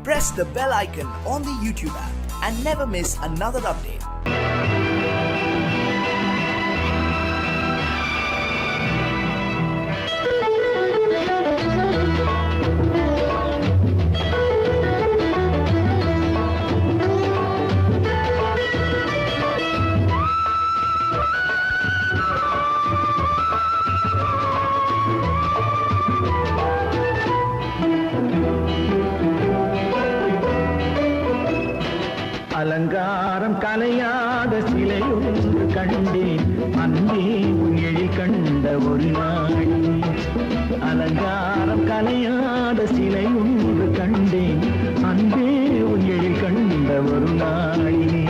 press the bell icon on the YouTube app and never miss another update. அலங்காரம் கலையாத சிலையொன்று கண்டேன் அன்பே உன் எழில் கண்ட ஒரு நாள். அலங்காரம் கலையாத சிலையொன்று கண்டேன் அன்பே உன் எழில் கண்ட ஒரு நாளிலே.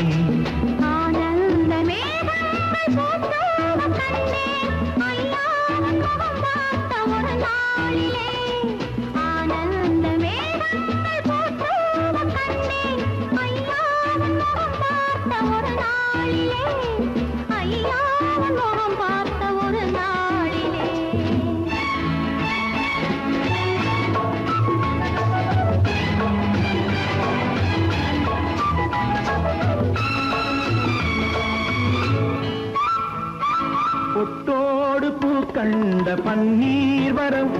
பொட்டோடு பூ கண்ட பன்னீர் வரம்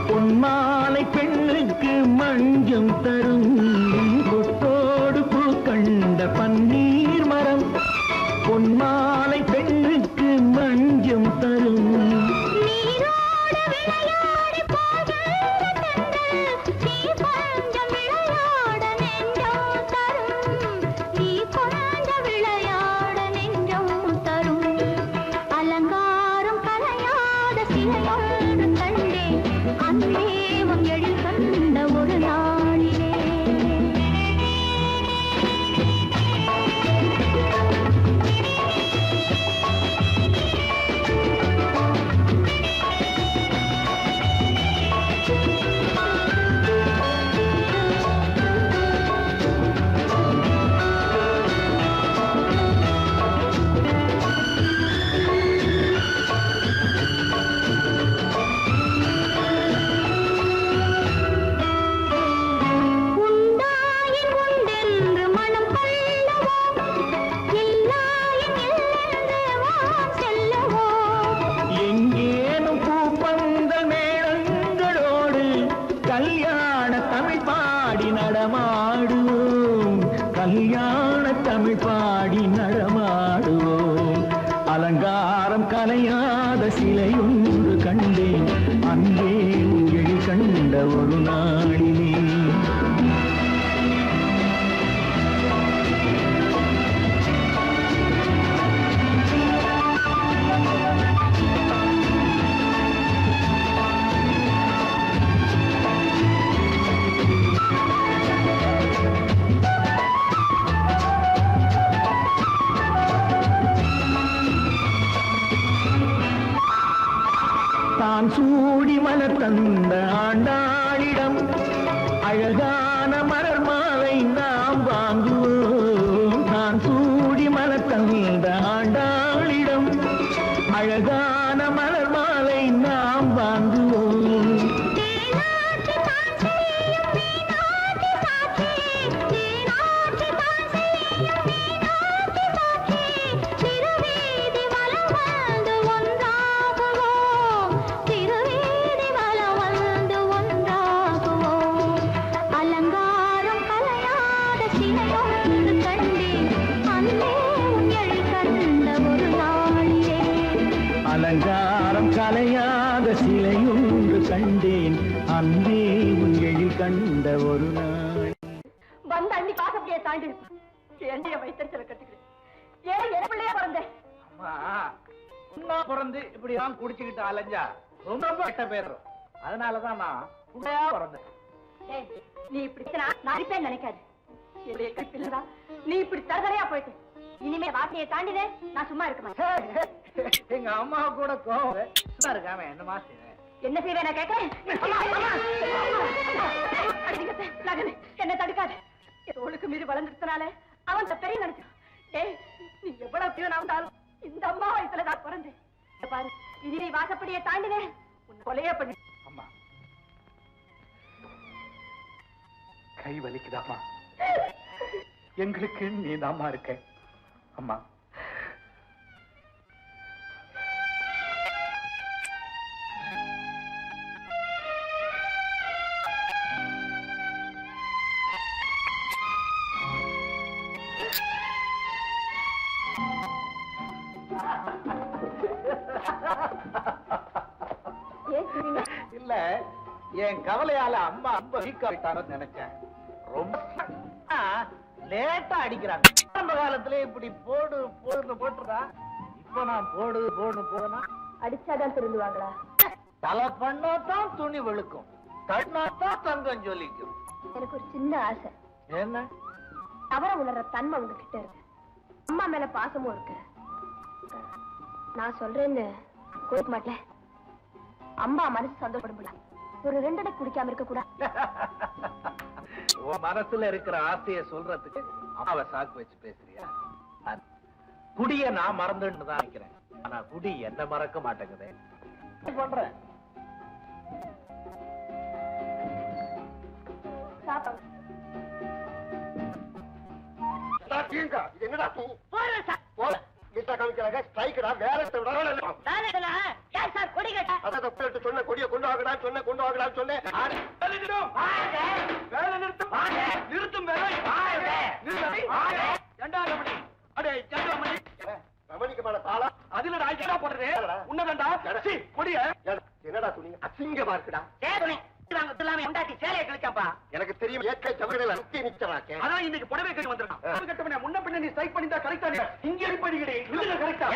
பொன்மாலை பெண்ணுக்கு மஞ்சம் தரும். பொட்டோடு பூ கண்ட பன்னீர் மரம் பொன்மாலை பெண்ணுக்கு மஞ்சம் தரும். கல்யாண தமிழ் பாடி நடமாடுவோம். அலங்காரம் கலையாத சிலையொன்று கண்டேன் அன்பே உன் எழில் கண்ட ஒரு நாளிலே. தான் சூடி மலர் தந்த ஆண்டாளிடம் அழகான மலர் மாலை நாம் வாங்குவோம். நான் சூடி மலர் தந்த ஆண்டாளிடம் அழகான மலர் மாலை நாம் வாங்குவோம். அலங்காரம் கலையாத சிலையொன்று கண்டேன் அன்பே உன் எழில் கண்ட ஒரு நாள். வந்த அன்னைக்கு அப்படியே தாண்டி என்னைய வைத்திருச்சல கட்டுக்கிறேன். ஏன் என் பிள்ளையா பிறந்தேன்? அம்மா பிறந்து இப்படி தான் குடிச்சுக்கிட்டு அலைஞ்சா ரொம்ப கெட்ட பேர். அதனாலதான் நான் புள்ளையா பிறந்தேன். நீ இப்படி நான் இருப்பேன்னு நினைக்காது. என்னுடைய கற்பில்தான் நீ இப்படி தரதரையா போயிட்டு இனிமே வாசனையை தாண்டினே நான் சும்மா இருக்க மாட்டேன். எங்க அம்மா கூட கோவம் சும்மா இருக்காம என்ன மாசம் என்ன செய்வேன் நான் கேட்கிறேன். என்ன தடுக்காது. தோளுக்கு மீறி வளர்ந்துட்டனால அவன் பெரிய நினைச்சான். நீ எவ்வளவு பிரிவனா வந்தாலும் இந்த அம்மா வயசுல நான் பிறந்தேன் பாரு. இனி வாசப்படியை தாண்டினேன் உன்னை கொலையே பண்ணி. அம்மா கை வலிக்குதாமா? எங்களுக்கு நீ தாமா இருக்க அம்மா. இல்ல, என் கவலையால அம்மா ரொம்ப வீக் ஆயிட்டாரன்னு நினைச்சேன். ரொம்ப லேட்டா அடிக்கிறாங்க. ஆரம்ப காலத்துல இப்படி போடு போடுன்னு போட்டுறா. இப்ப நான் போடு போடுன்னு போனா அடிச்சாதான் திருந்துவாங்களா? தலை பண்ணாதான் துணி வெளுக்கும், தண்ணாதான் தங்கம் ஜொலிக்கும். எனக்கு ஒரு சின்ன ஆசை. என்ன? தவற உணர்ற தன்மை உங்ககிட்ட இருக்கு, அம்மா மேல பாசமும் இருக்கு. நான் சொல்றேன்னு கோரிக்க மாட்டேன். அம்மா மனசு சந்தோஷப்படும்ல, ஒரு 2 அடை குடிக்காம இருக்க கூட. உன் மனசுல இருக்கிற ஆசைய சொல்றதுக்கு அம்மாவை சாக்கு வச்சு பேசுறியா? குடிய நான் மறந்துன்னு தான் நினைக்கிறேன், ஆனா குடி என்ன மறக்க மாட்டேங்குது. பண்றேன் என்னடா ஸ்ட்ரைக்கடா வேற சொன்ன கொடியை கொண்டு வாங்கடான்னு சொன்ன கொண்டு வாங்கடான்னு சொன்னேன். நிறுத்தும் ரமணிக்கமான தாளா அதுல நான் போடுறது உன்னதண்டா கொடிய. என்னடா துணி அசிங்கமா இருக்குடா. எனக்கு தெரியும், ஏற்கை ஜவஹர்லால் அனுப்பி நிச்சயமாக்கேன். அதான் இன்னைக்கு புடவை கட்டி வந்திருக்கான். முன்ன பின்ன நீ ஸ்ட்ரைக் பண்ணிட்டா கரெக்டா, இங்க அடிப்படிக்கிறே இதுல கரெக்டா.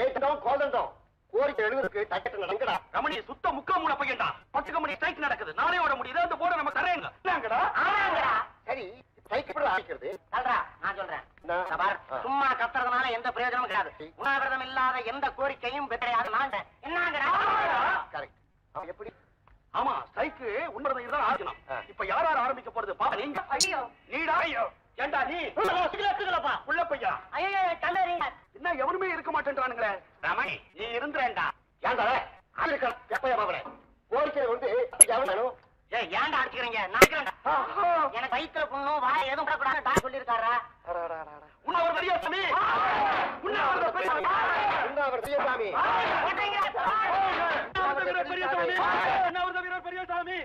ஏத்தம் கோதண்டம் கோரிக்கை எழுதுறதுக்கு டக்கெட் நடங்கடா. ரமணி சுத்த முக்கா மூண பையன்டா. 10 கம்பெனி ஸ்ட்ரைக் நடக்குது, நாளே ஓட முடியுது. அந்த போர்டை நம்ம தரேங்கடா. சரி, ஸ்ட்ரைக் எப்படி ஆரம்பிக்கிறது? நான் சொல்றேன். சும்மா கத்துறதுனால எந்த பிரயோஜனமும் கிடையாது. உண்ணாவிரதம் இல்லாத எந்த கோரிக்கையும் கிடையாது. எப்படி? ஆமா, ஸ்ட்ரைக்கு உண்மைதான் இதுதான் ஆரம்பிக்கணும். இப்ப யார் யார் ஆரம்பிக்க போறது பாப்பா. நீங்க நீடா ஏண்டா நீ உள்ள பையா என்ன எவருமே இருக்க மாட்டேன்றானுங்களே. ரமணி நீ இருந்துறேன்டா. ஏண்டா எப்பயா பாவல கோரிக்கை வந்து எவனும் ஏன்டா அடிச்சுக்கிறீங்க? நான் எனக்கு வயிற்றுல புண்ணும் வாய் எதுவும் கூடாது சொல்லிருக்காரா? உண்ணாவிரத பெரியசாமி, உண்ணாவிரத பெரியசாமி, உண்ணாவிரத பெரியசாமி, உண்ணாவிரத வீரர் பெரியசாமி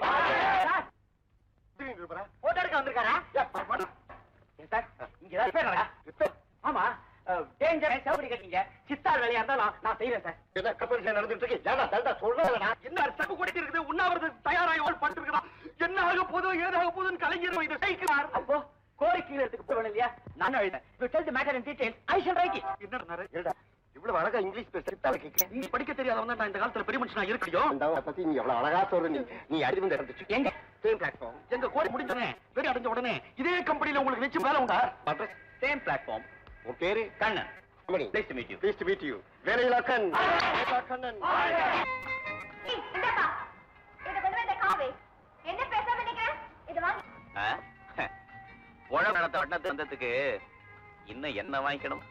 போட்டோ எடுக்க வந்திருக்காரா? ஆமா, செவப்படி கட்டிங்க. சித்தார் வேலையா இருந்தாலும் நான் செய்யறேன் சார். என்ன கப்பல் நடந்துட்டு இருக்கு? சொல்றா என்ன சப்பு கொட்டி இருக்குது. உண்ணாவிரத தயாராகி பட்டு இருக்குதான். என்ன ஆக போதோ ஏதாக போதுன்னு கலைஞர் இதை சைக்கிறார். அப்போ கோரிக்கை போகணும் இல்லையா? நான் இவ்வளவு அழகா இங்கிலீஷ் பேசுறேன். நீ படிக்க தெரியாதவன் தான் இந்த காலத்துல பெரிய மனுஷனா இருக்கடியும். பத்தி நீ எவ்வளவு அழகா சொல்ற. நீ அறிவு இருந்துச்சு எங்க சேம் பிளாட்ஃபார்ம். எங்க கோரி முடிஞ்சோடனே வெறி அடைஞ்ச உடனே இதே கம்பெனில உங்களுக்கு நிச்சயம் வேலை உண்டா? Same platform. உன் பேரு Kannan. Pleased to meet you. Pleased to meet you. வேலையில்லா கண்ணன். கண்ணன். இந்தப்பா, இத கொண்டு வந்த காவே. என்ன பேசாம நிக்கிற? இது வாங்க. உழவு நடத்த வட்டத்து வந்ததுக்கு இன்னும் என்ன வாங்கிக்கணும்?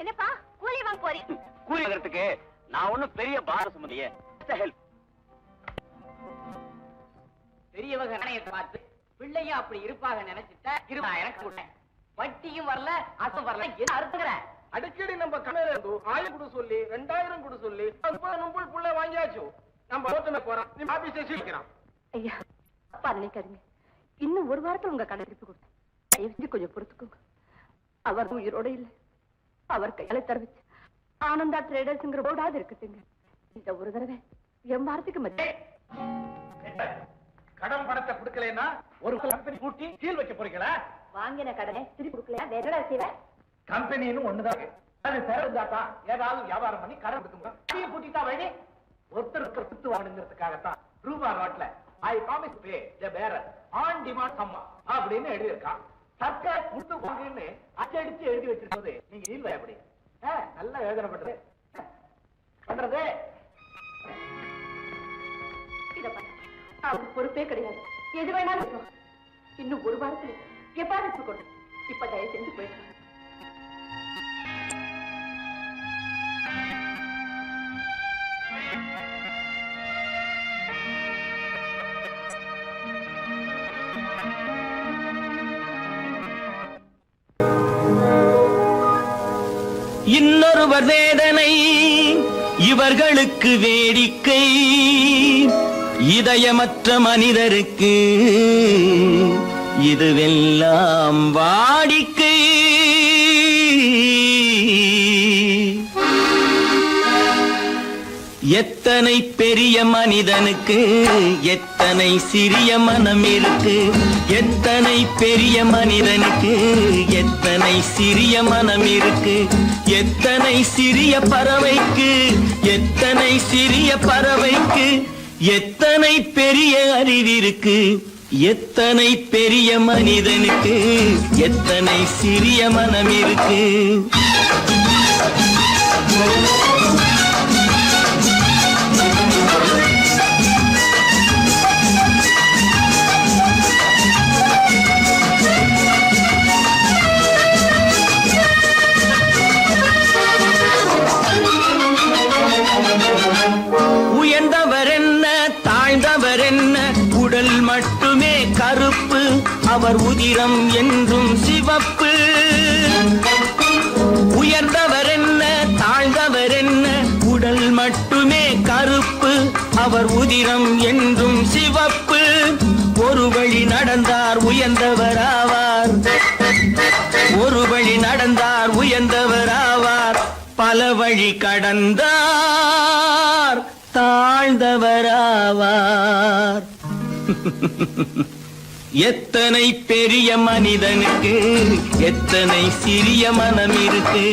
என்னப்பா கூலி வாங்க போறீங்க? கூலி வாங்குறதுக்கு நான் ஒண்ணும் பெரிய பார சுமதியே. பெரியவங்க நினைய பார்த்து பிள்ளையும் அப்படி இருப்பாங்க நினைச்சிட்டா எனக்கு விட்டேன். வட்டியும் வரல, அசம் வரல. என்ன அர்த்தங்கிற? அடிக்கடி நம்ம கடையில இருந்து 1000 கொடு சொல்லி 2000 கொடு சொல்லி 30 புள்ள வாங்கியாச்சு. நம்ம ஓட்டமே போறோம். நீ ஆபீஸ்ல சீக்கிரம். ஐயா, அப்பா நினைக்காதீங்க. இன்னும் ஒரு வாரத்துல உங்க கடை திருப்பி கொடுத்தேன். தயவு செஞ்சு கொஞ்சம் பொறுத்துக்கோங்க. அவர் உயிரோட இல்லை. அவர் கையால தரவச்சு ஆனந்தா ட்ரேடர்ஸ்ங்கிற போர்டாது இருக்குதுங்க. இந்த ஒரு தடவை என் வாரத்துக்கு மத்திய கடன் பணத்தை கொடுக்கலன்னா ஒரு கம்பெனி கூட்டி சீல் வைக்க போறீங்களா? வாங்கின கடனை திருப்பி கொடுக்கலையா? வேற செய்வேன். கம்பெனின்னு ஒண்ணுதான். அது திறந்தாதான் ஏதாவது வியாபாரம் பண்ணி கடன் கொடுக்குங்க. டீ கூட்டிட்டா வழி. ஒருத்தருக்கு குத்து வாங்கணுங்கிறதுக்காகத்தான் ரூபா நோட்ல I promise pay the bearer on demand சம்மா அப்படின்னு எழுதி இருக்கான். சர்க்கார் குத்து வாங்குன்னு அச்சடிச்சு எழுதி வச்சிருக்கிறது நீங்க இல்ல எப்படி நல்லா யோசனை பண்றது பண்றது. அவருக்கு பொறுப்பே கிடையாது. எது வேணாலும் செய்வான். இன்னும் ஒரு வாரத்துல எப்பாடு கொண்டு இப்ப தயவு செஞ்சு போயிட்டு இன்னொருவர் வேதனை இவர்களுக்கு வேடிக்கை, இதயமற்ற மனிதருக்கு இதுவெல்லாம் வாடிக்கை. எத்தனை பெரிய மனிதனுக்கு எத்தனை சிறிய மனம் இருக்கு, எத்தனை பெரிய மனிதனுக்கு எத்தனை சிறிய மனம் இருக்கு, எத்தனை சிறிய பறவைக்கு எத்தனை சிறிய பறவைக்கு எத்தனை பெரிய அறிவிருக்கு, எத்தனை பெரிய மனிதனுக்கு எத்தனை சிறிய மனம் இருக்கு. உயர்ந்தவர் என்ன தாழ்ந்தவர் என்ன, உடல் மட்டுமே கருப்பு, அவர் உதிரம் என்றும் சிவப்பு. உயர்ந்தவர் என்ன தாழ்ந்தவர் என்ன, உடல் மட்டுமே கருப்பு, அவர் உதிரம் என்றும் சிவப்பு. ஒரு வழி நடந்தார் உயர்ந்தவர் ஆவார், ஒரு வழி நடந்தார் உயர்ந்தவர் ஆவார், பல வழி கடந்தார் தாழ்ந்தவராவார். எத்தனை பெரிய மனிதனுக்கு எத்தனை சிறிய மனம் இருக்கு.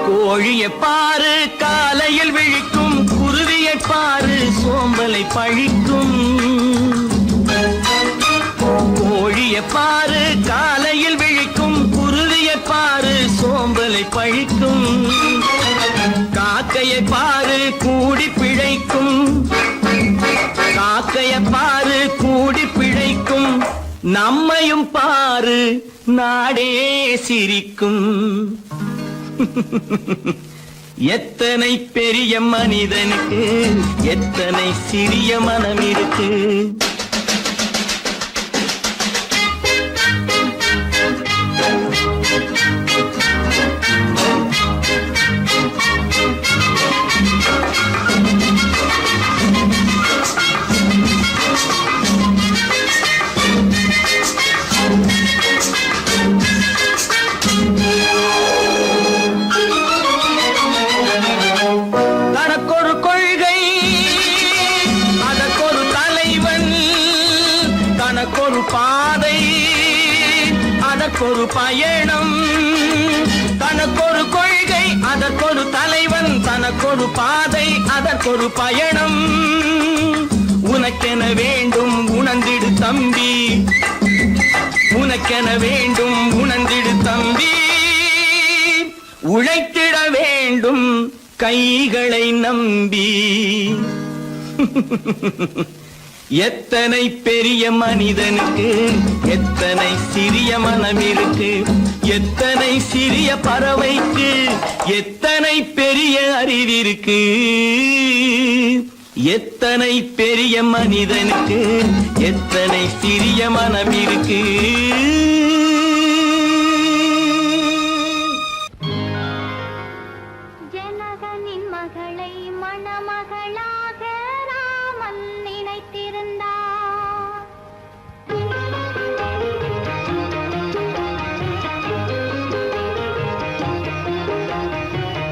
கோழியை பாரு காலையில் விழிக்கும், குருவியை பாரு சோம்பலை பழிக்கும். கோழியை பாரு காலையில் விழிக்கும், குருவியை பாரு சோம்பலை பழிக்கும். காக்கையை பாரு கூடி பிழைக்கும், காக்கையை பாரு கூடி பிழைக்கும். நம்மையும் பாரு நாடே சிரிக்கும். எத்தனை பெரிய மனிதனுக்கு எத்தனை சிறிய மனம் இருக்கு. தனக்கொரு கொள்கை அதற்கொரு தலைவன், தனக்கொரு பாதை அதற்கொரு பயணம். தனக்கொரு கொள்கை அதற்கொரு தலைவன், தனக்கொரு பாதை அதற்கொரு பயணம். உனக்கென வேண்டும் உணர்ந்திடு தம்பி, உனக்கென வேண்டும் உணர்ந்திடு தம்பி. உழைத்திட வேண்டும் கைகளை நம்பி. எத்தனை பெரிய மனிதனுக்கு எத்தனை சிறிய மனம் இருக்கு, எத்தனை சிறிய பறவைக்கு எத்தனை பெரிய அறிவிருக்கு, எத்தனை பெரிய மனிதனுக்கு எத்தனை சிறிய மனம் இருக்கு. ஜனகனின் மகளை மணமகளாக ராமன் நினைத்திருந்தார்.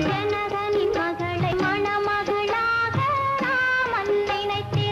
ஜனகனின் மகளை மணமகளாக ராமன் நினைத்திருந்தார்.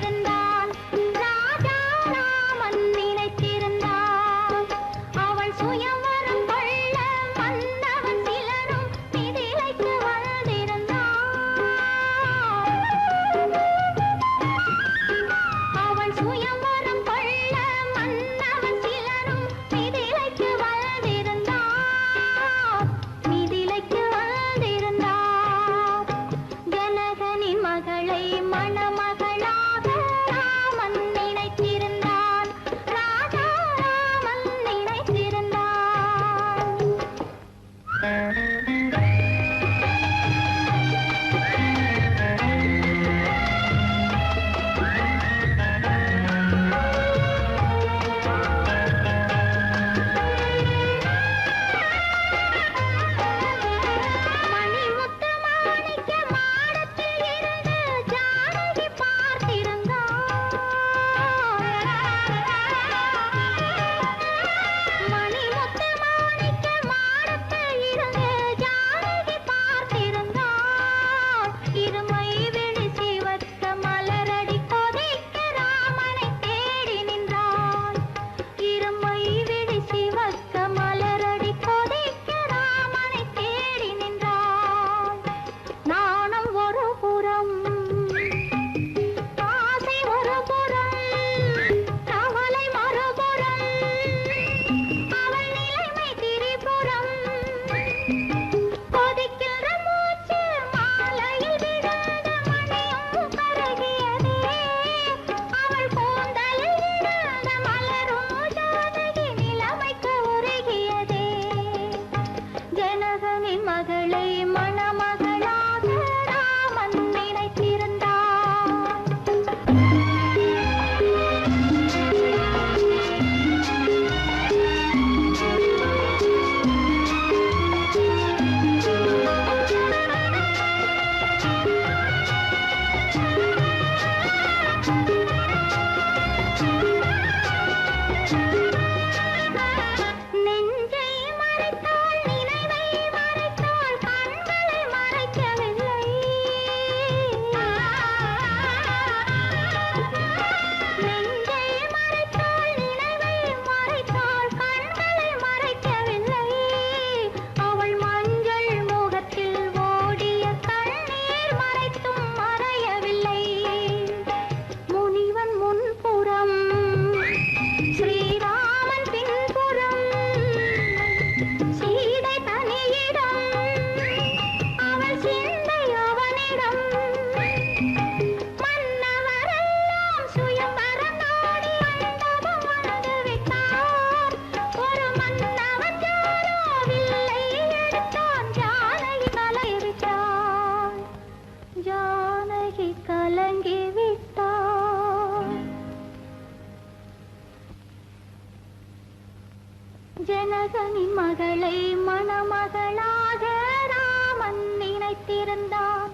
கனகனின் மகளை மணமகளாக ராமன் நினைத்திருந்தான்.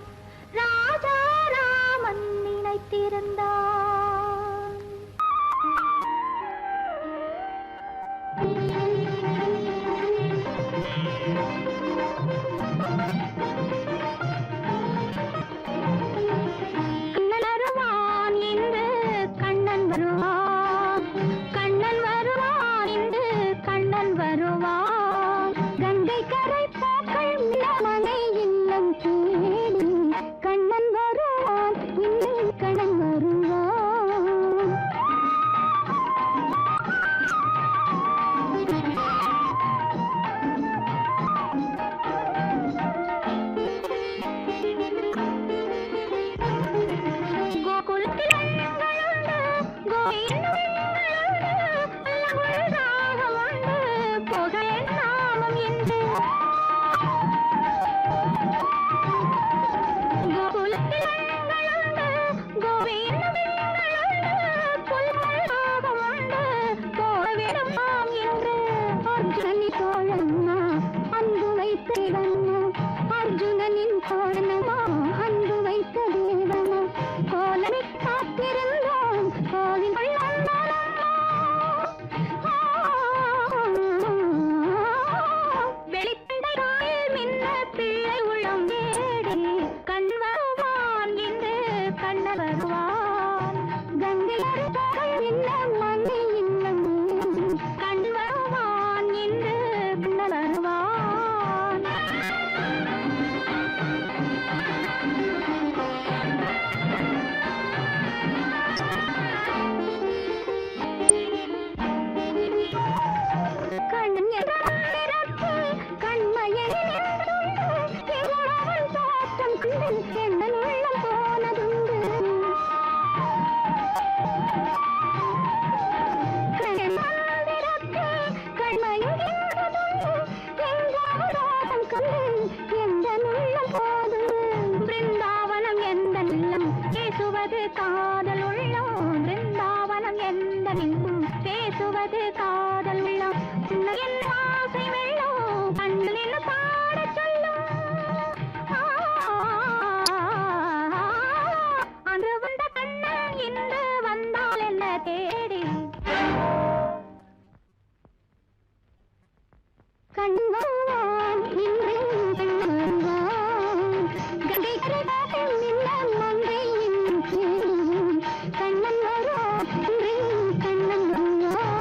ராஜா ராமன் நினைத்திருந்தான். கண்ணன் வருவான் என்று கண்ணன் வருவான். கண்ணன் வருவான் என்று கண்ணன் வருவான். கங்கை கரை பூக்கள் மனை இல்லம் தேடி கண்ணன் வருவான் என்று கண்ணன் வருவான். கோகுலத்தில் அண்ணங்களுண்டு, கோயிலுண்டு, ராகமுண்டு, புகழ் நாமம் என்று. கோகுலத்தில் அண்ணங்களுண்டு, கோயிலுண்டு, புகழ் ராகமுண்டு, போவிடும் நாம் என்று. அர்ஜுனனி தோழம்மா அன்பு வைத்திடம்மா, அர்ஜுனனின் தோழனமா அன்பு வைத்த தேவமா. கோலனை காத்திருந்தோம் கோவில் வெளிப்படையில் மின்ன பிள்ளை உள்ளம் வேடி கண் வருவான் என்று கண்ண வருவான். கங்கை மின்ன மங்கை இல்லம் கண் வருவான் என்று கண்ண வருவான். கண்ணன் என்ற கண்மையை தோற்றம் கண்டு எண்ணன் உள்ளம் போனதுண்டு. கண்ணன் கண்மையை தோற்றம் கண்டு எந்தன் உள்ளம் போதுண்டு. பிருந்தாவனம் எந்த நிலம் பேசுவது காதல் உள்ளம். பிருந்தாவனம் எந்த நிலம் பேசுவது காதல் உள்ளம். என் ஆசை வெள்ளம் கண்ணில் பாடச் சொல்லும். அன்று வந்த கண்ணன் இன்று வந்தால் என்ன தேடி கண்வான் இன்று கண்வான். கங்கை கரை நின்ன மங்கை கண்ணன் வருவான் இன்று கண்ணன் வருவான்.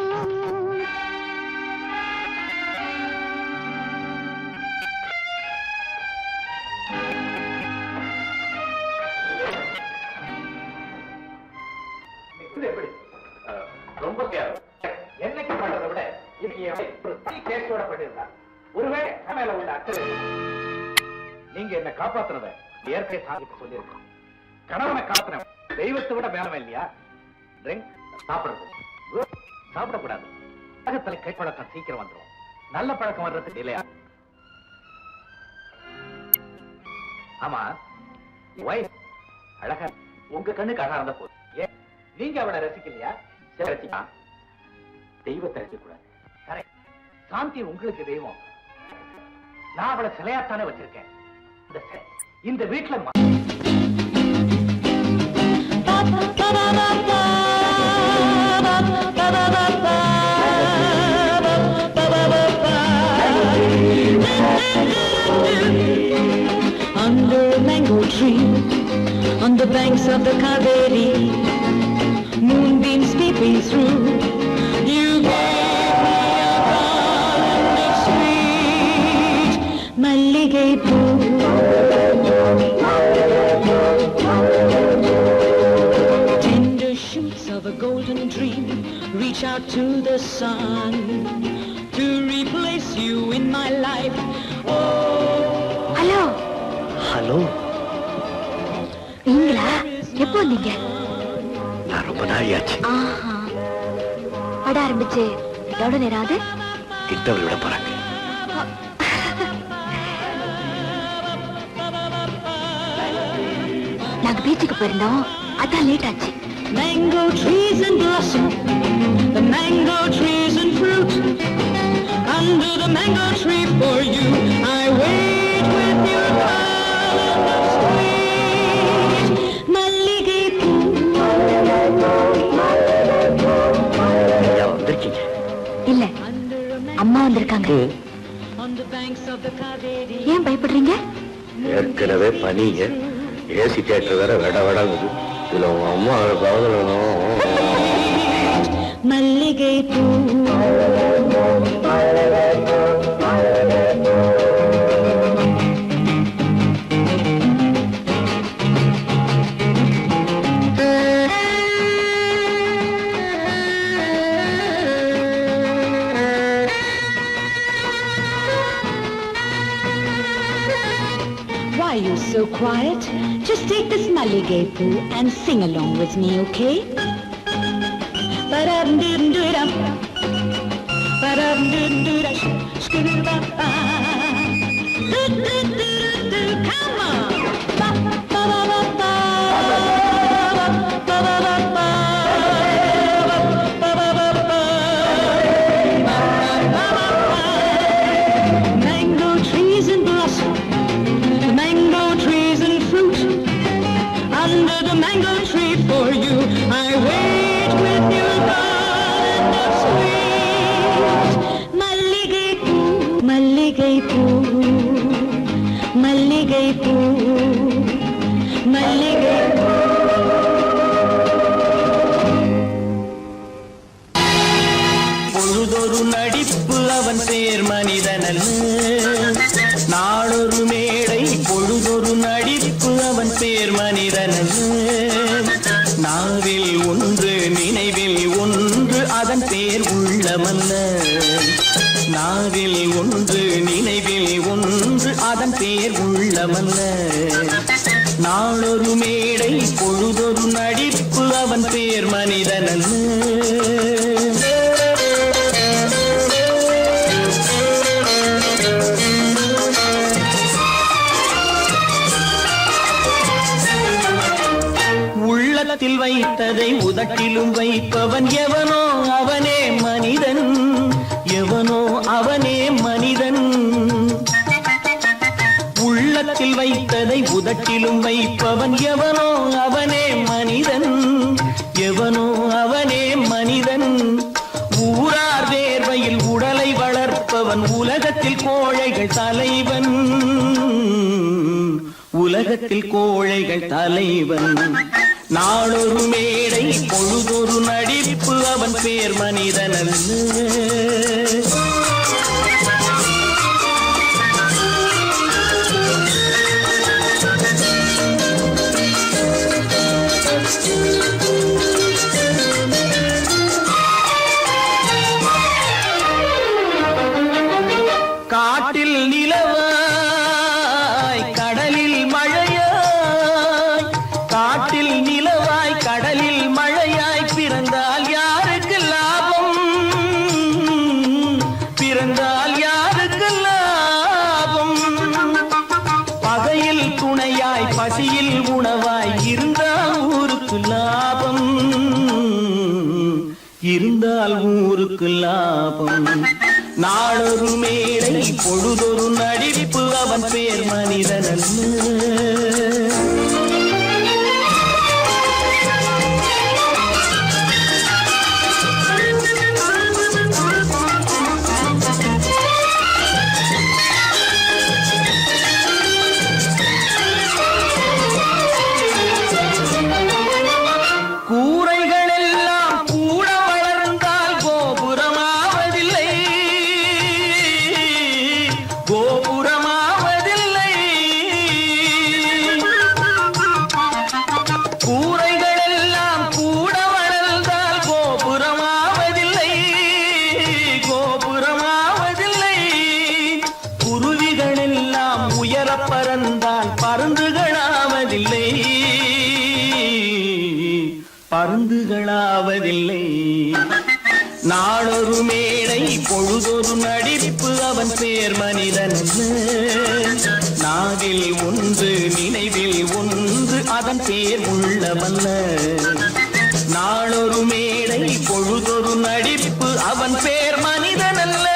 இது எப்படி? ரொம்ப கேவலம். என்னைக்கு பண்றதை விட இன்னைக்கு ஒரு தனி கேஸோட பண்ணிருந்தா ஒருவேளை மேல உள்ள அக்கறை நீங்க என்ன காப்பாத்துறத ஏற்கனவே சாதிக்க சொல்லியிருக்கோம். கணவனை காத்துன தெய்வத்தை விட மேலமே இல்லையா? ட்ரிங்க் சாப்பிடுறது சாப்பிடக்கூடாது. உலகத்துல கை பழக்கம் சீக்கிரம் வந்துடும். நல்ல பழக்கம் வர்றதுக்கு இல்லையா? ஆமா ஒய்ஃப் அழகா உங்க கண்ணுக்கு அழகா இருந்த போது ஏன் நீங்க அவளை ரசிக்கலையா? சரி ரசிக்கலாம். தெய்வத்தை ரசிக்கக்கூடாது. கரெக்ட். சாந்தி உங்களுக்கு தெய்வம். நான் அவளை சிலையாத்தானே வச்சிருக்கேன். இந்த வீட்டுல under a mango tree, on the banks of the Kaveri, moonbeams peeping through, you gave me a garland of sweet malligai poo. Tender shoots of a golden dream reach out to the sun to replace you in my life. Hello hello, நீங்களா? எப்போ வந்தீங்க? நான் ரொம்ப நாள் ஆச்சு. ஆஹா, பட ஆரம்பிச்சு எவ்வளவு நேரம் ஆகுது? இன்டர்வல் விட போறாங்க. நாங்க பீச்சுக்கு போயிருந்தோம், அதான் லேட் ஆச்சு. Mango trees and blossom, the mango trees and fruit, under the mango tree for you. I wait with your garland of sweet மல்லிகை பூ. வந்திருக்கீங்க? இல்ல அம்மா வந்திருக்காங்க. On the banks of the Kaveri. ஏன் பயப்படுறீங்க? ஏற்கனவே பனிங்க, ஏசி தியேட்டர் வேற வெட வெடாங்குது. இதுல உங்க அம்மா பகலணும். மல்லிகை பூ. Why are you so quiet? Just take this malligay-poo and sing along with me, okay? Ba-dum-dum-dum-dum. Ba-dum-dum-dum-dum. Skoo-doo-ba-ba. Do-do-do-do-do. Come on! Ba-ba-ba-ba-ba. Ba-ba-ba-ba-ba. Ba-ba-ba-ba-ba. Mango trees in blossom. Mango trees and fruit. Under the mango tree for you, I wait with your garland of sweet மல்லிகைப்பூ, மல்லிகைப்பூ, மல்லிகைப்பூ, மல்லிகைப்பூ. பொழுதொரு நடிப்பு அவன் பேர் மனிதனல்ல, நாளொரு மேடை பொழுதொரு நடிப்பு அவன் பேர் மனிதனல்ல. நாவில் ஒன்று நினைவில் ஒன்று அதன் பேர் உள்ளமல்ல. நாவில் ஒன்று நினைவில் ஒன்று அதன் பேர் உள்ளமல்ல. நாளொரு மேடை பொழுதொரு நடிப்பு அவன் பேர் மனிதனல்ல. உள்ளத்தில் வைத்ததை உதட்டிலும் வைப்பவன் எவனோ அவனே மனிதன், எவனோ அவனே மனிதன். உள்ளத்தில் வைத்ததை உதட்டிலும் வைப்பவன் எவனோ அவனே மனிதன், எவனோ அவனே மனிதன். ஊரார் வேர்வையில் உடலை வளர்ப்பவன் உலகத்தில் கோழைகள் தலைவன், உலகத்தில் கோழைகள் தலைவன். நாளொரு மேடை பொழுதொரு நடிப்பு அவன் பேர் மனிதனல்ல. காட்டில் நிலவாய் கடலில் மழையாய், காட்டில் நிலவாய் கடலில் மழையாய் பிறந்தால் யாருக்கு லாபம், பிறந்தால் யாருக்கு லாபம். பகையில் துணையாய் பசியில் உணவாய் இருந்தால் ஊருக்கு லாபம், இருந்தால் ஊருக்கு லாபம். நாளொரு மேடை பொழுதொரு நடிப்பு அவன் பேர் மனிதனல்ல. கூரைகள் எல்லாம் கூட வளர்ந்தால் கோபுரமாவதில்லை, கோபுரமாவதில்லை. கூரைகள் எல்லாம் கூட வளர்ந்தால் கோபுரமாவதில்லை, கோபுரமாவதில்லை. குருவிகள் எல்லாம் உயர பறந்தால் பருந்துகளாவதில்லை, பருந்துகளாவதில்லை. நாளொரு மேடை பொழுதொரு நடிப்பு அவன் பேர் மனிதனல்ல. நாவில் ஒன்று நினைவில் ஒன்று அதன் பேர் உள்ளமல்ல. நாளொரு மேடை பொழுதொரு நடிப்பு அவன் பேர் மனிதனல்ல.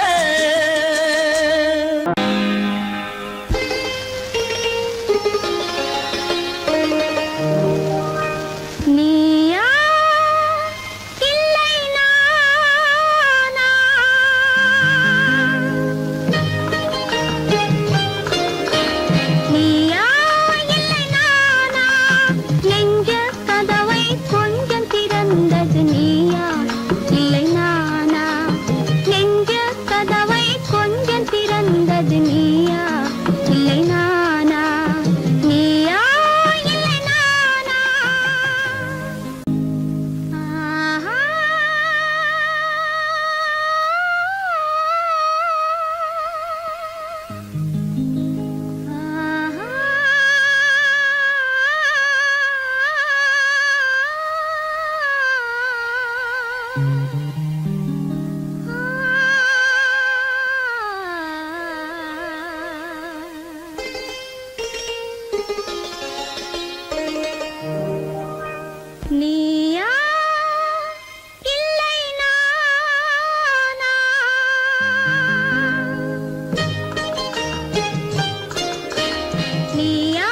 நீயா இல்லை நானா நீயா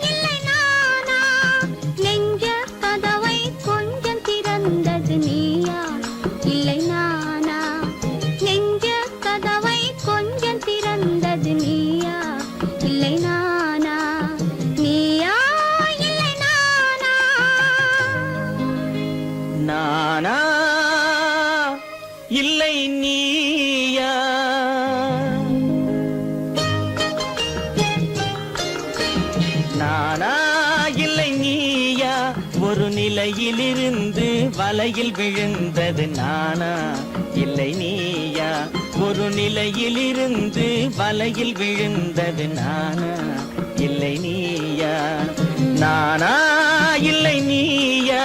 இல்லை நானா நெஞ்ச கதவை கொஞ்சம் திறந்தது நீயா இல்லை நானா நெஞ்ச கதவை கொஞ்சம் திறந்தது நீயா இல்லை நானா நீயா இல்லை நானா நானா இல்லை நீயா நானா இல்லை நீயா ஒரு நிலையிலிருந்து வலையில் விழுந்தது நானா இல்லை நீயா ஒரு நிலையிலிருந்து வலையில் விழுந்தது நானா இல்லை நீயா நானா இல்லை நீயா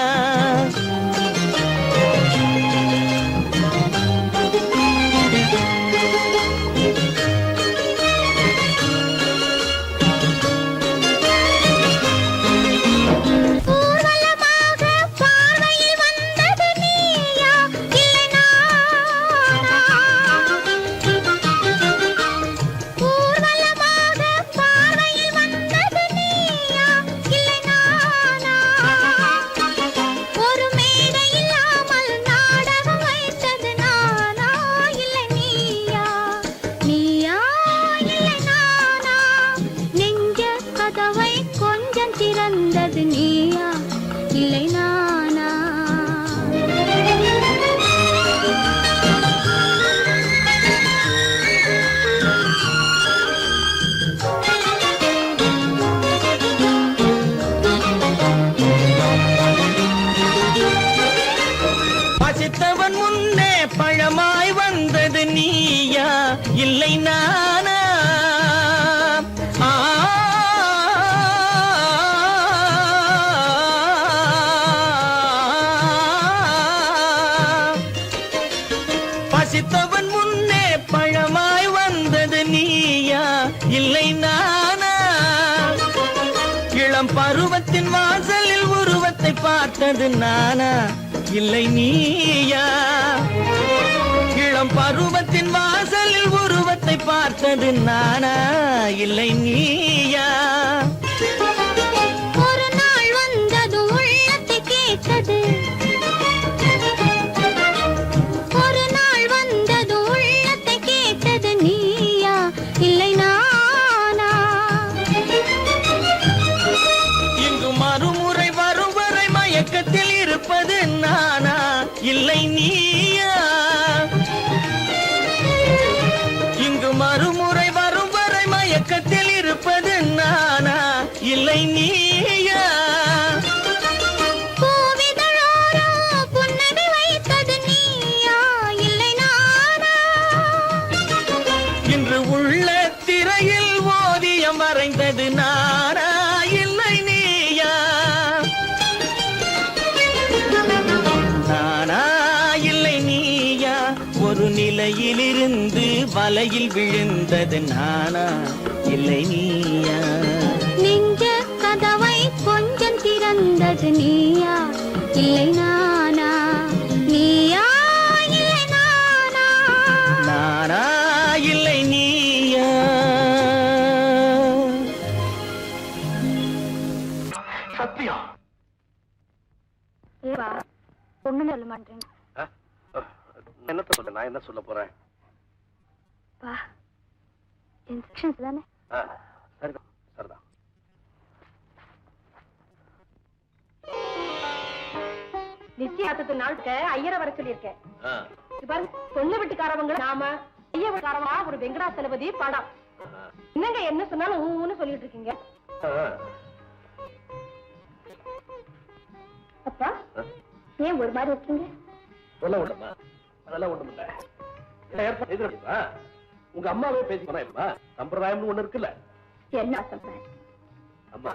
ஊர்வலமாக பார்வையில் வந்தது நீயா இல்லை நானா ஊர்வலமாக பார்வையில் வந்தது நீயா இல்லை நானா ஒரு மேடை இல்லாமல் நாடகம் வைத்தது நானா இல்லை நீயா நீயா இல்லை நானா நெஞ்ச கதவை கொஞ்சம் திறந்தது நீயா இல்லை நானா பசித்தவன் முன்னே பழமாய் வந்தது நீயா இல்லை நானா ஆ பசித்தவன் முன்னே பழமாய் வந்தது நீயா இல்லை நானா இளம் பருவத்தின் வாசலில் உருவத்தை பார்த்தது நானா இல்லை நீயா இளம் பருவத்தின் வாசலில் உருவத்தை பார்த்தது நானா இல்லை நீயா ஒரு நாள் வந்தது உள்ளத்தை கேட்டது ஒரு நாள் வந்தது உள்ளத்தை கேட்டது நீயா இல்லை நானா இங்கு மறுமுறை வரும் வரை மயக்கத்தில் இருப்பது நானா இல்லை நீயா இங்கு மறுமுறை வரும் வரை மயக்கத்தில் இருப்பது நானா இல்லை நீயா பூவிதழோரோ புன்னகை வைத்தது நீயா இல்லை நானா இன்று உள்ள திரையில் ஓவியம் வரைந்தது நானா இல்லை நீயா நானா இல்லை நீயா ஒரு நிலையிலிருந்து வலையில் விழுந்தது நானா இல்லை நீயா நெஞ்ச கதவை கொஞ்சம் திறந்தது நீயா இல்லை நானா நீயா இல்லை நானா நானா இல்லை நீயா சத்தியம் ஏவா ஒண்ணுன்னு சொல்ல மாட்டேங்க என்னத்த சொல்ல நான் என்ன சொல்ல போறேன் வா இன்ஸ்ட்ரக்ஷன்ஸ் தானே சரிதான் சரிதான் நிச்சயத்துக்கு நாளுக்கு ஐயரை வர சொல்லியிருக்கேன் இது பாருங்க பொண்ணு வீட்டுக்காரவங்க நாம ஐயா வீட்டுக்காரவா ஒரு வெங்கடாசலபதி படம் என்னங்க என்ன சொன்னாலும் ஊன்னு சொல்லிட்டு இருக்கீங்க அப்பா ஏன் ஒரு மாதிரி இருக்கீங்க சொல்ல விடமா அதெல்லாம் ஒண்ணும் இல்ல உங்க அம்மாவே பேசி போனா சம்பிரதாயம்னு ஒண்ணு இருக்குல்ல என்ன சொல்றேன் அம்மா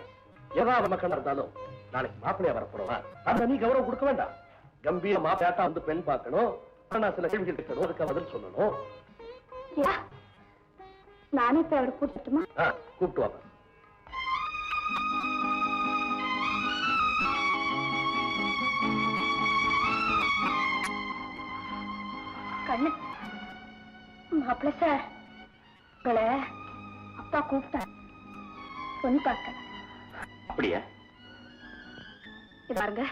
ஏதாவது மக்கள் இருந்தாலும் நாளைக்கு மாப்பிள்ளையா வரப்போறவா அந்த நீ கௌரவம் கொடுக்க வேண்டாம் கம்பீரமா பேட்டா வந்து பெண் பார்க்கணும். ஆனா சில கேள்விகள் கேட்கணும், அதுக்கு பதில் சொல்லணும். நானே இப்ப அவரை கூப்பிட்டுமா? கூப்பிட்டு வாங்க. கண்ணு மாப்பிள்ள சார், உங்களை அப்பா கூப்பிட்டேன் பொண்ணு பார்க்க. அப்படியா? பாருங்க,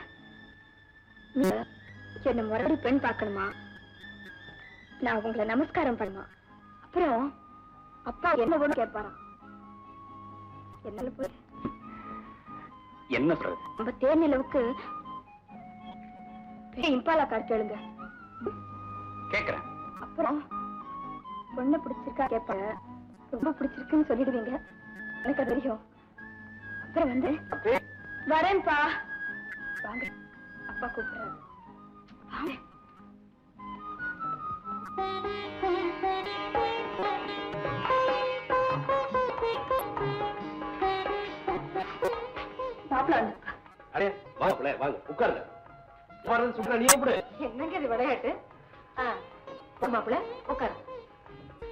என்ன முறைப்படி பெண் பார்க்கணுமா? நான் உங்களை நமஸ்காரம் பண்ணுமா? அப்புறம் அப்பா என்ன ஒண்ணு கேட்பாராம். என்னால போய் என்ன சொல்றது? நம்ம தேர்நிலவுக்கு இம்பாலா கார் கேளுங்க. கேக்குறேன். அப்புறம் பொண்ணு பிடிச்சிருக்கா கேட்பாங்க. ரொம்ப பிடிச்சிருக்குன்னு சொல்லிடுவீங்க, எனக்கு தெரியும். அப்புறம் வந்து வரேன்ப்பா, வாங்க அப்பா கூப்பிடுறாரு, வாங்க. மாப்பிள்ள வந்து அடே வாங்க வாங்க உட்காருங்க. சொல்ற நீ கூப்பிடு. என்னங்க இது விளையாட்டு? மாப்பிள்ள உட்காரு.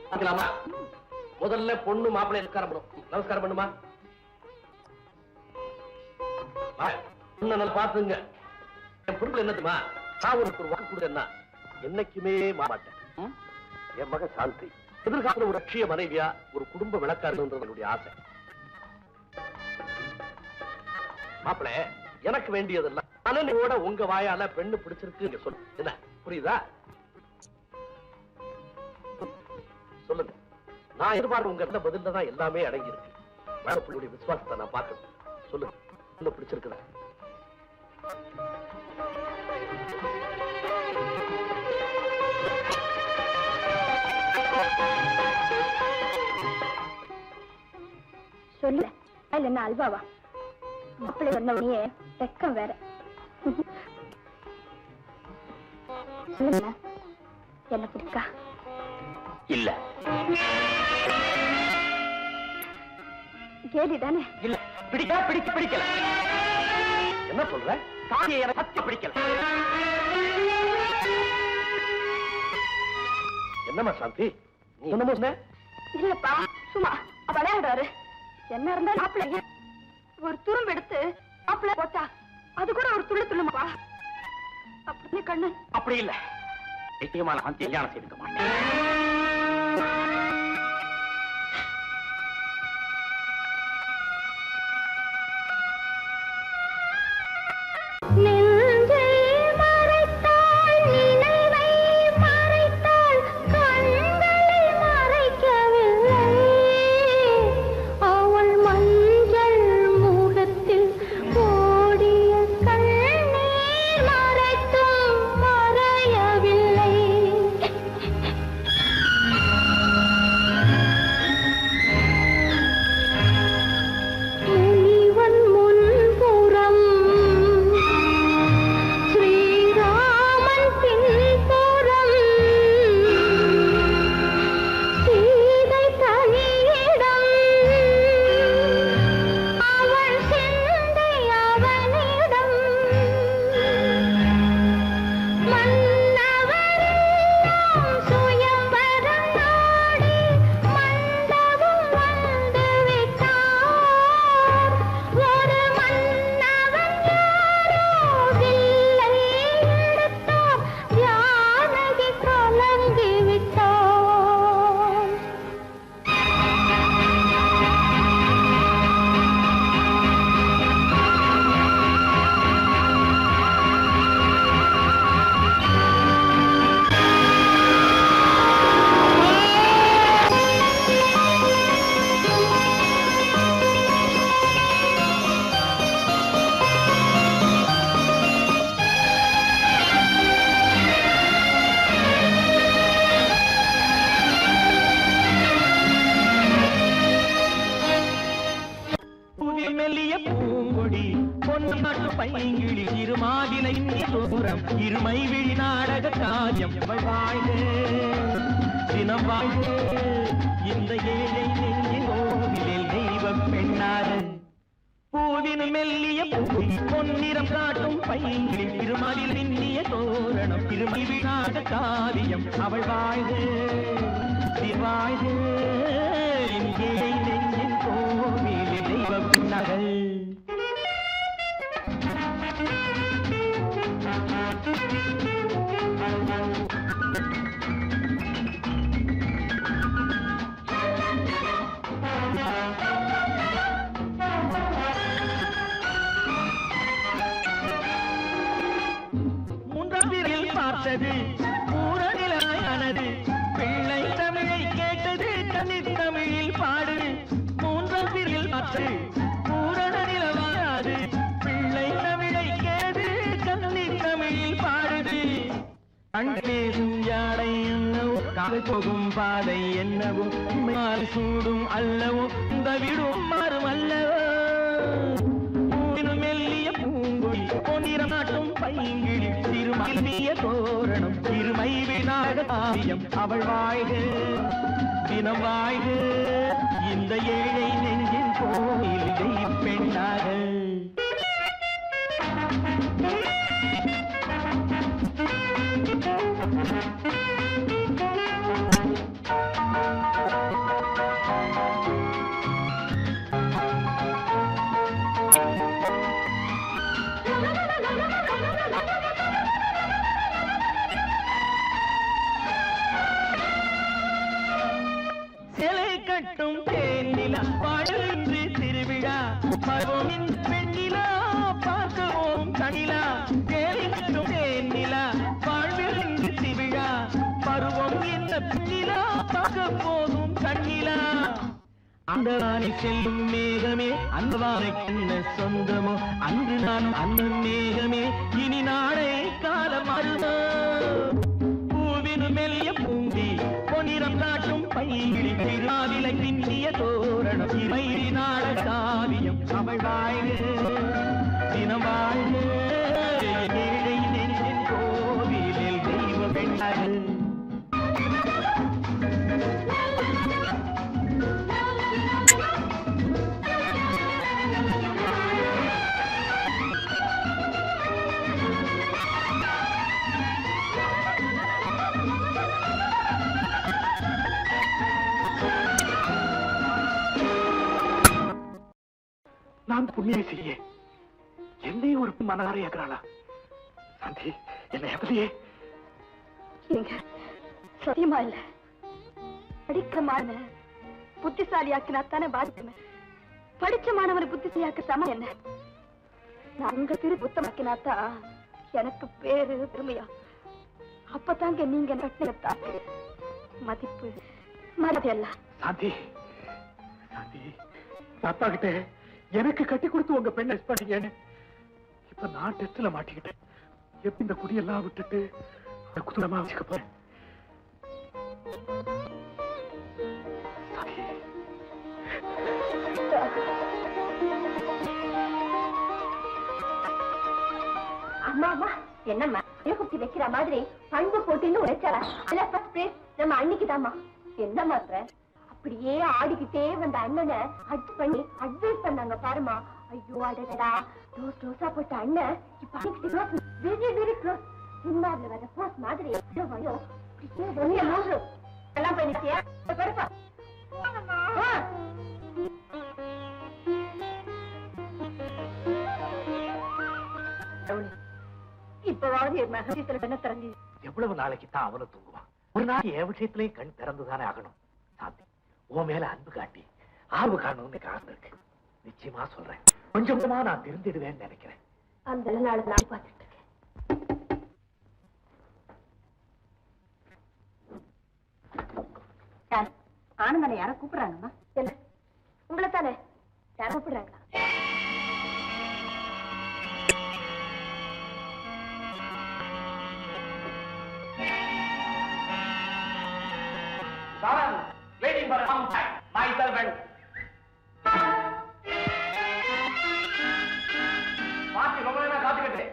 பார்க்கலாமா? முதல்ல பொண்ணு மாப்பிள்ளை நமஸ்காரம் பண்ணுமா? பொண்ணு நல்லா பாத்துங்க. என் பொருள் என்னதுமா, நான் உனக்கு ஒரு வாக்கு கொடுத்தேன்னா என்னைக்குமே மாட்டேன். என் மக சாந்தி எதிர்காலத்துல ஒரு லட்சிய மனைவியா ஒரு குடும்ப விளக்காருன்றது என்னுடைய ஆசை. மாப்பிள்ள எனக்கு வேண்டியதெல்லாம் மனநிலையோட உங்க வாயால பெண்ணு பிடிச்சிருக்கு சொல்லு. என்ன புரியுதா? சொல்லுங்க. நான் எதிர்பார்க்க உங்க பதில தான் எல்லாமே அடங்கி இருக்கு. வேலைப்புள்ளுடைய விசுவாசத்தை நான் பார்க்கணும். சொல்லுங்க, என்ன பிடிச்சிருக்குதா? சொல்லு. என்ன அல்வாவா? மாப்பிள்ளை சொன்ன உடனே வெக்கம் வேற. சொல்லுங்க, என்ன பிடிக்கா? இல்ல கேடி தானே? இல்ல பிடிக்கல. என்ன சொல்ற? தாயை எனக்கு பிடிக்கல. என்னம்மா சாந்தி, நீ என்னமோ சொன்ன? இல்லப்பா, சும்மா விளையாடுறாரு. என்ன இருந்தா மாப்பிள்ளைங்க ஒரு துரும்பு எடுத்து மாப்பிள்ளை போட்டா அது கூட ஒரு துள்ளு துள்ளுமாப்பா. அப்படின்னு கண்ணு. அப்படி இல்ல, நிச்சயமா நான் கல்யாணம் செய்துக்க மாட்டேன். பைங்கிழி இருமாதினை தூரம் இருமை விழி நாடக காரியம் வாழ்க தினம் வாழ்க இந்த ஏழை நெஞ்சின் கோவிலில் தெய்வ பெண்ணாக பூவினும் மெல்லிய பூவி பொன்னிறம் காட்டும் பைங்கிளி திருமலில் மின்னிய தோரணம் திருமி விழாத காவியம் அவள் வாழ்க வாழ்க இங்கே நெஞ்சின் கோவிலே தெய்வ நகல் பார்த்தது பூரநிலையானது பிள்ளை தமிழை கேட்டது தனித் தமிழில் பாடு மூன்றாம் பிரிவில் பார்த்தது பூரண நிலவானது பிள்ளை தமிழை கேட்டது தனித் தமிழில் பாடுது கண்டேசும் யாடை என்னவோ காலை போகும் பாதை என்னவோ மாறி சூடும் அல்லவோ இந்த விடும் மாறும் அல்லவோ மெல்லிய பூங்குழி பொன்னிறம் நாட்டும் பைங்கிழி திருமலிய தோரணம் திருமை விநாயக காவியம் அவள் வாழ்க தினம் வாழ்க இந்த ஏழை நெஞ்சின் கோயில் தெய்வ பெண்ணாக கட்டும் தேனிலா பாடுகின்ற திருவிழா பருவமின் பெண்ணிலா பார்க்கவும் கணிலா கேலி கட்டும் தேனிலா வாழ்விருந்து திருவிழா பருவம் என்ற பெண்ணிலா பார்க்க போகும் கண்ணிலா அந்த வானை செல்லும் மேகமே அந்த வானை என்ன சொந்தமோ அன்று நானும் அந்த மேகமே இனி நாளை காலம் அருமோ பூவினும் மெல்லிய பூந்தி பொன்னிறம் காட்டும் பைகிழி திருவிலை பின்னிய தோரணம் இமைரி நாட காவியம் அவள் வாழ்க தினம் வாழ்க ஏழை நெஞ்சின் கோவிலில் தெய்வ பெண்ணாக நான் புண்ணிய செய்ய என்னையும் ஒரு மனதார ஏற்கிறாளா சாந்தி என்னை எப்படியே சத்தியமா இல்ல படிக்க மாணவ புத்திசாலியாக்கினாத்தானே பாதிக்குமே படிச்ச மாணவனை புத்திசாலியாக்க சமம் என்ன நான் உங்க திரு புத்தமாக்கினாத்தா எனக்கு பேரு பெருமையா அப்பதாங்க நீங்க கட்டினத்தா மதிப்பு மரியாதை அல்ல சாந்தி சாந்தி அப்பா கிட்ட எனக்கு கட்டி கொடுத்து உங்க பெண்ணை பண்ணீங்கன்னு இப்ப நான் டெஸ்ட்ல மாட்டிக்கிட்டேன் எப்படி இந்த குடியெல்லாம் விட்டுட்டு குதிரமா வச்சுக்க போறேன் அம்மா அம்மா என்னம்மா குத்தி வைக்கிற மாதிரி பண்பு போட்டின்னு உரைச்சாரா அதுல ஃபர்ஸ்ட் பிரைஸ் நம்ம அன்னைக்கு தாமா என்ன மாத்திர அப்படியே ஆடிக்கிட்டே வந்த அண்ணனை ஹட் பண்ணி அட்வைஸ் பண்ணாங்க பாருமா ஐயோ அடடா டோஸ் டோஸா போட்ட அண்ணன் இப்ப வெரி வெரி க்ளோஸ் சினிமாவில் வர போஸ் மாதிரி எல்லாம் பண்ணிட்டியா பெருப்பா இப்பவாவது என் மகஜத்துல என்ன திறந்து எவ்வளவு நாளைக்கு தான் அவனை தூங்குவான் ஒரு நாள் என் விஷயத்திலேயே கண் திறந்துதானே ஆகணும் சாந்தி உன் மேல அன்பு காட்டி ஆர்வ காரணம்னு காரணம் இருக்கு நிச்சயமா சொல்றேன் கொஞ்சம் கொஞ்சமா நான் திருந்திடுவேன்னு நினைக்கிறேன் அந்த நாள் நான் பார்த்துட்டு இருக்கேன் ஆனந்தனை யார கூப்பிடுறாங்கம்மா என்ன உங்களை தானே யார கூப்பிடுறாங்களா waiting for a long time. My servant. மாத்தி ரொம்ப நேரம் காத்துக்கிட்டு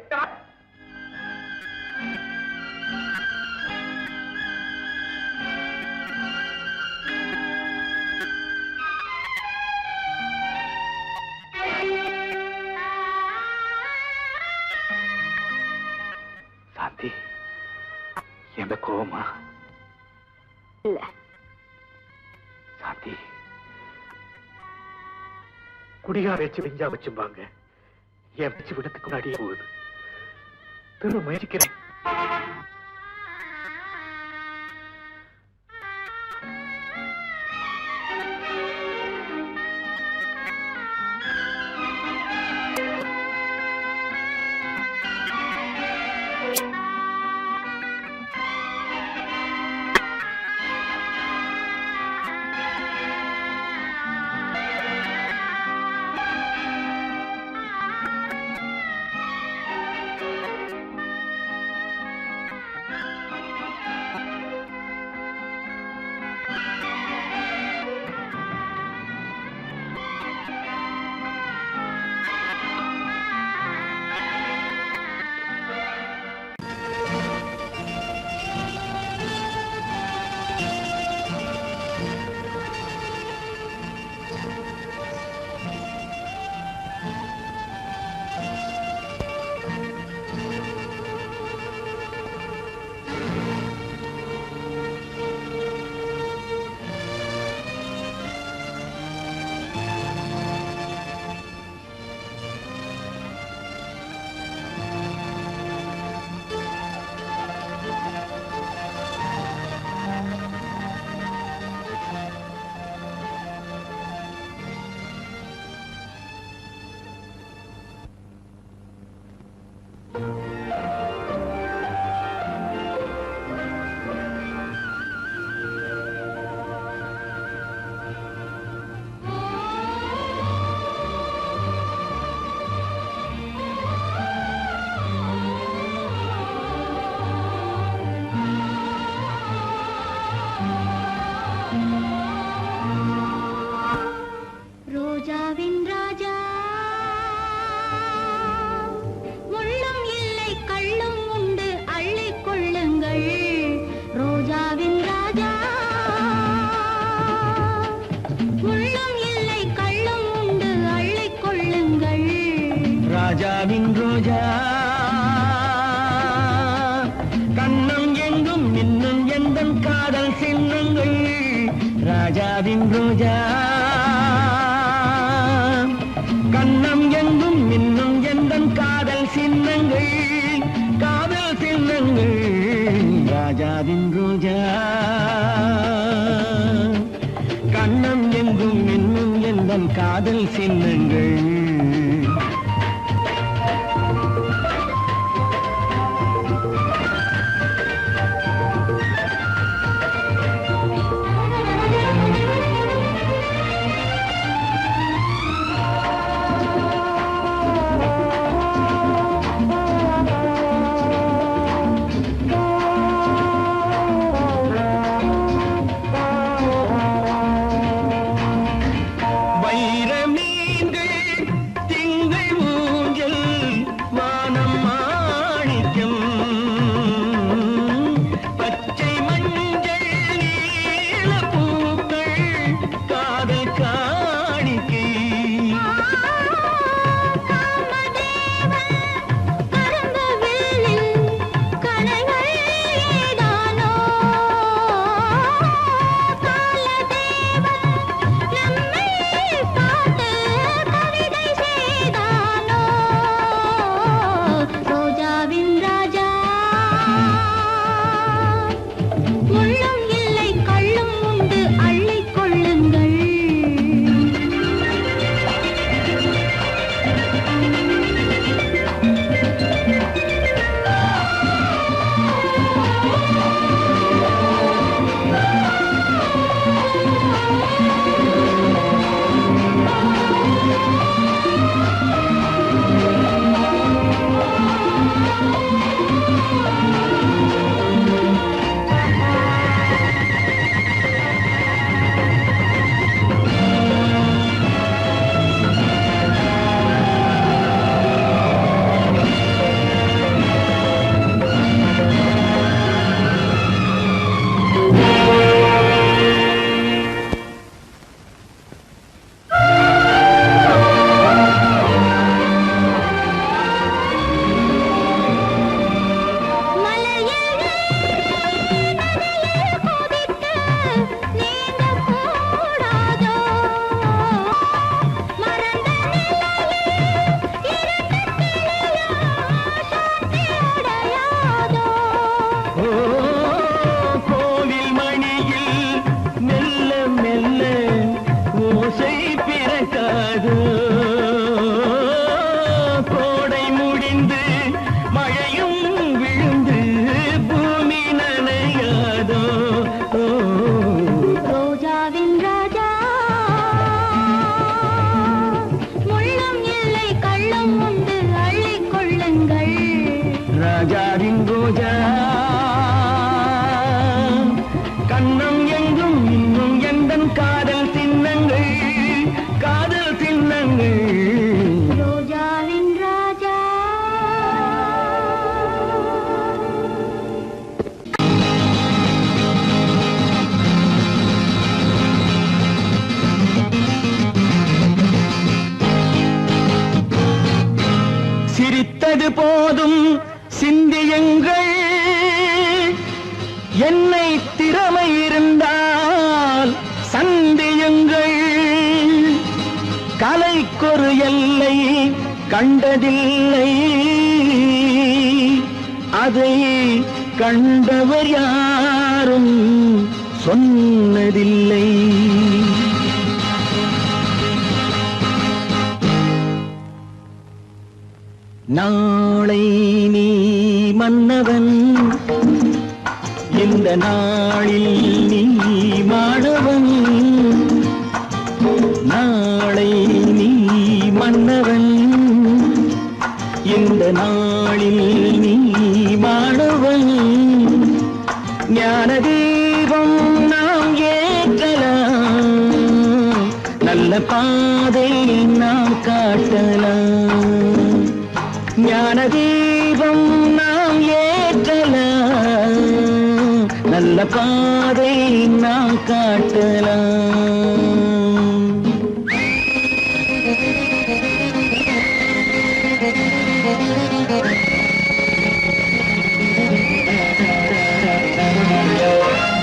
சாந்தி எந்த கோவமா இல்ல சாந்தி குடிகார வச்சு வெஞ்சா வச்சும்பாங்க என் வச்சு விடத்துக்கு முன்னாடியே போகுது திரும்ப முயற்சிக்கிறேன் ரோஜாவின் ராஜா முள்ளும் இல்லை கள்ளும் உண்டு அள்ளிக் கொள்ளுங்கள் ரோஜாவின் ராஜா முள்ளும் இல்லை கள்ளும் உண்டு அள்ளிக் கொள்ளுங்கள் ராஜாவின் ரோஜா கண்ணம் எங்கும் மின்னும் எந்தன் காதல் சின்னங்கள் ராஜாவின் ரோஜா கண்ணம் எங்கும் மின்னும் எந்தன் காதல் சின்னங்கள் காதல் சின்னங்கள் ராஜாவின் ரோஜா கண்ணம் எங்கும் மின்னும் எந்தன் காதல் சின்னங்கள் கண்ணம் எங்கும் இன்னும் எந்தன் காதல் சின்னங்கள் காதல் சின்னங்கள் ரோஜாவின் ராஜா சிரித்தது போதும் சிந்தியுங்கள் என்னை திறமை இருந்தால் சந்தியுங்கள் கலைக்கொரு எல்லை கண்டதில்லை அதை கண்டவர் யாரும் சொன்னதில்லை நாளை நீ மன்னவன் இந்த நாளில் நீ மாணவன் நாளை நீ மன்னவன் இந்த நாளில் நீ மாணவன் ஞான தீபம் நாம் ஏற்றலாம் நல்ல பாதை நாம் காட்டலாம் ஞான தீபம் நாம் ஏற்றலாம் நல்ல பாதை நாம் காட்டலாம்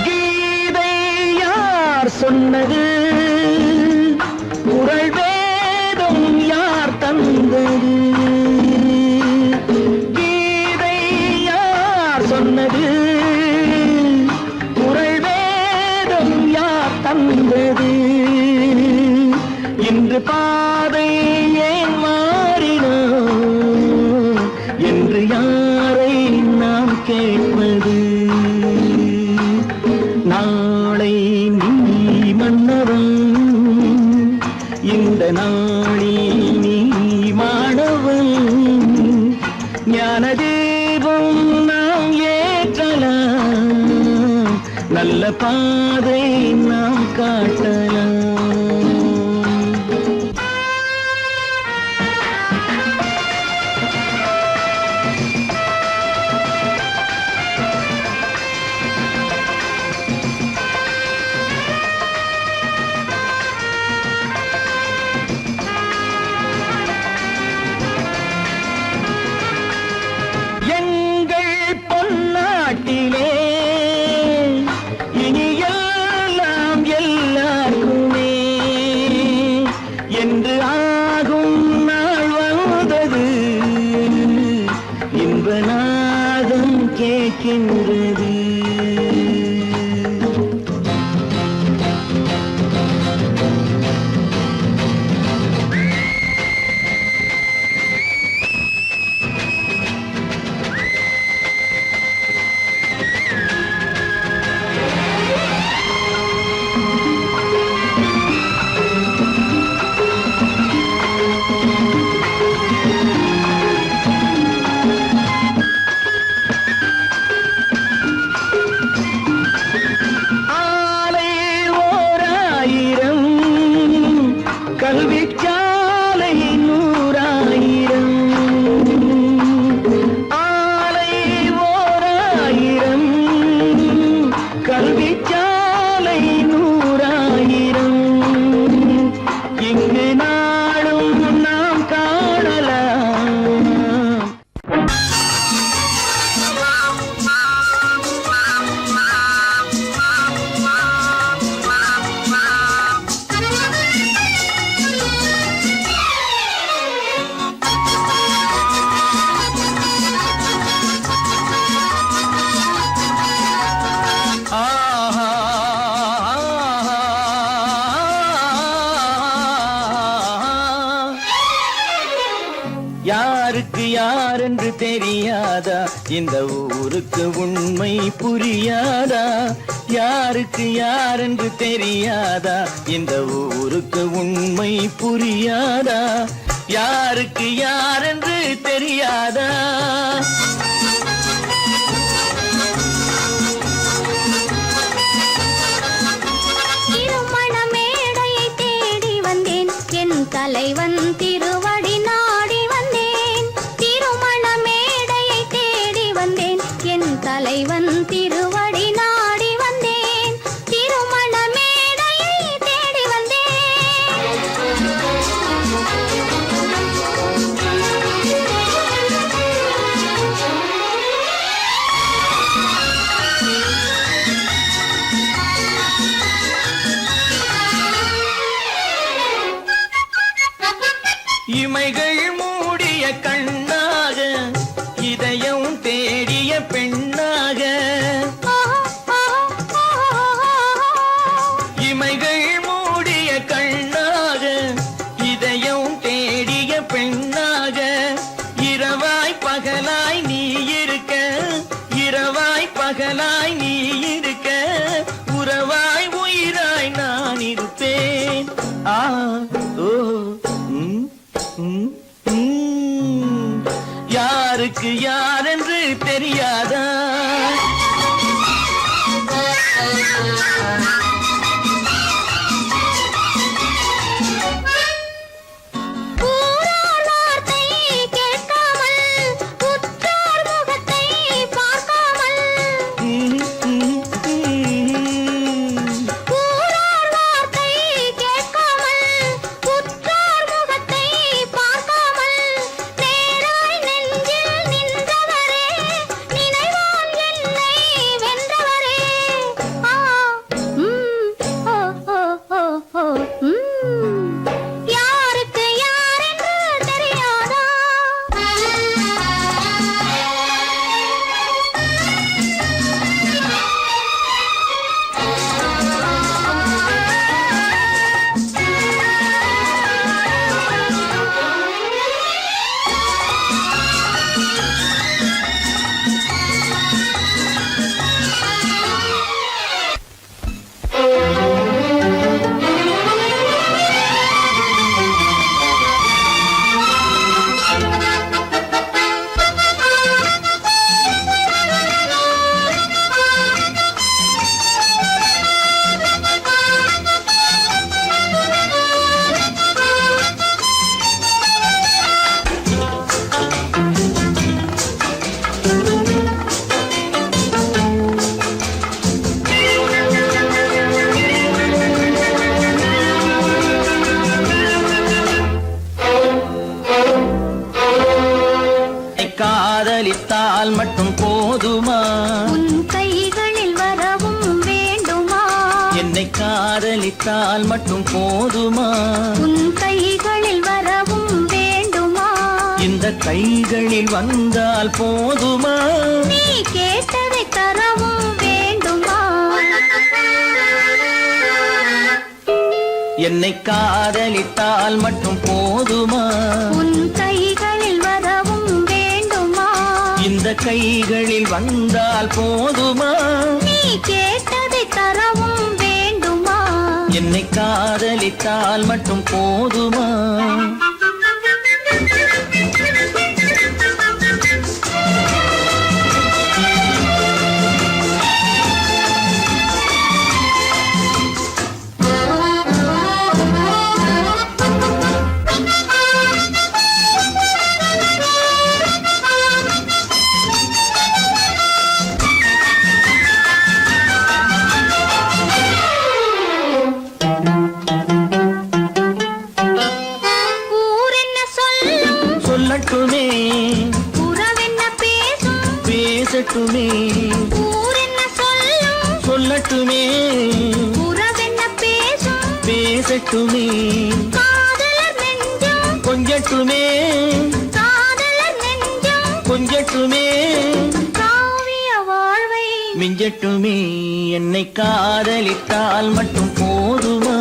கீதை யார் சொன்னது குறள் வேதம் யார் தந்தது கீதை யார் சொன்னது குறள் வேதம் யார் தந்தது இன்று பாதை ஏன் மாறினோ என்று யாரை நாம் கேட்பது நாளை நீ மன்னவன் இந்த நாளில் நீ மாணவன் ஞான தீபம் நாம் ஏற்றலாம் நல்ல பாதை நாம் காட்டலாம் எங்கள் பொன்னாட்டிலே இனி எல்லாம் எல்லாருக்குமே என்று ஆகும் நாள் வந்தது இன்ப நாதம் கேட்கின்றது ஆலை ஓராயிரம் கல்விச்சாலை நூறாயிரம் ஆலை ஓராயிரம் கல்விச்சாலை நூறாயிரம் இங்கு நாளும் நாம் காணலாம் யாருக்கு யார் என்று தெரியாதா இந்த ஊருக்கு உண்மை புரியாதா யாருக்கு யார் என்று தெரியாதா இந்த ஊருக்கு உண்மை புரியாதா யாருக்கு யார் என்று தெரியாதா தலைவன் திருவடி நாடி வந்தேன், திருமண மேடையை தேடி இமைகள் மூடிய கண்ணாக இதயம் தேடிய பெண்ணாக இமைகள் மூடிய கண்ணாக இதயம் தேடிய பெண்ணாக இரவாய் பகலாய் நீ இருக்க, இரவாய் பகலாய் நீ இருக்க, உறவாய் உயிராய் நான் இருப்பேன். ஆ ஓ யாருக்கு யார் என்று தெரியாதா? காதலித்தால் மட்டும் போதுமா? உன் கைகளில் வரவும் வேண்டுமா? என்னை காதலித்தால் மட்டும் போதுமா? உன் கைகளில் வரவும் வேண்டுமா? இந்த கைகளில் வந்தால் போதுமா? நீ கேட்டதை தரவும் வேண்டுமா? என்னை காதலித்தால் மட்டும் போதுமா? உன் கைகளில் வரவும் வேண்டுமா? இந்த கைகளில் வந்தால் போதுமா? நீ கேட்டதை தரவும் வேண்டுமா? என்னை காதலித்தால் மட்டும் போதுமா? சொல்லட்டுமே, உறவென்ன பேசும் பேசட்டுமே, ஊரென்ன சொல்லும் சொல்லட்டுமே, உறவென்ன பேசும் பேசட்டுமே, காதலர் நெஞ்சம் கொஞ்சட்டுமே, காதலர் நெஞ்சம் கொஞ்சட்டுமே, காவிய வாழ்வை மிஞ்சட்டுமே. என்னை காதலித்தால் மட்டும் போதுமா?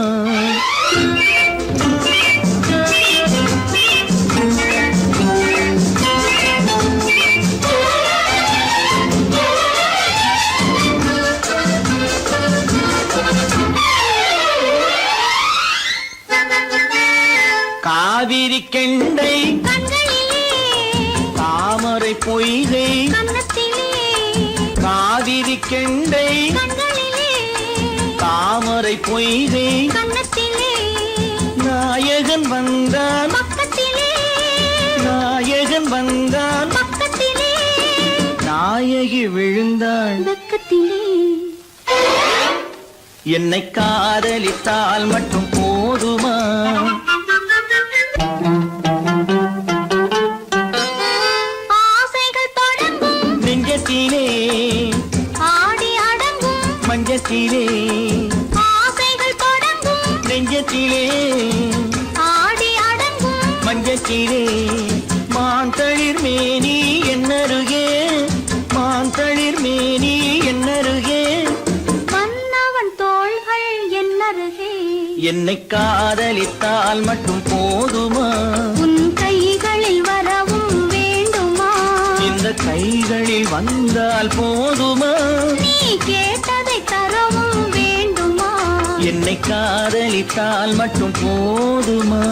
காவிரி கெண்டை கண்களிலே தாமரை பொய்கை கன்னத்திலே காவிரி கெண்டை கண்களிலே தாமரை பொய்கை கன்னத்திலே நாயகன் வந்தான் பக்கத்திலே நாயகன் வந்தான் பக்கத்திலே நாயகி விழுந்தாள் பக்கத்திலே என்னை காதலித்தால் மட்டும் போதுமா ஆசைகள் தொடங்கும் நெஞ்சத்திலே ஆடி அடங்கும் மஞ்சத்திலே ஆசைகள் தொடங்கும் நெஞ்சத்திலே ஆடி அடங்கும் மஞ்சத்திலே மாந்தளிர் மேனி என்னருகே மாந்தளிர் மேனி என்னருகே மன்னவன் தோள்கள் என்னருகே என்னை காதலித்தால் மட்டும் போதுமா உன் கைகளில் வரவும் வேண்டுமா இந்த கைகளில் வந்தால் போதுமா நீ கேட்டதை தரவும் வேண்டுமா என்னை காதலித்தால் மட்டும் போதுமா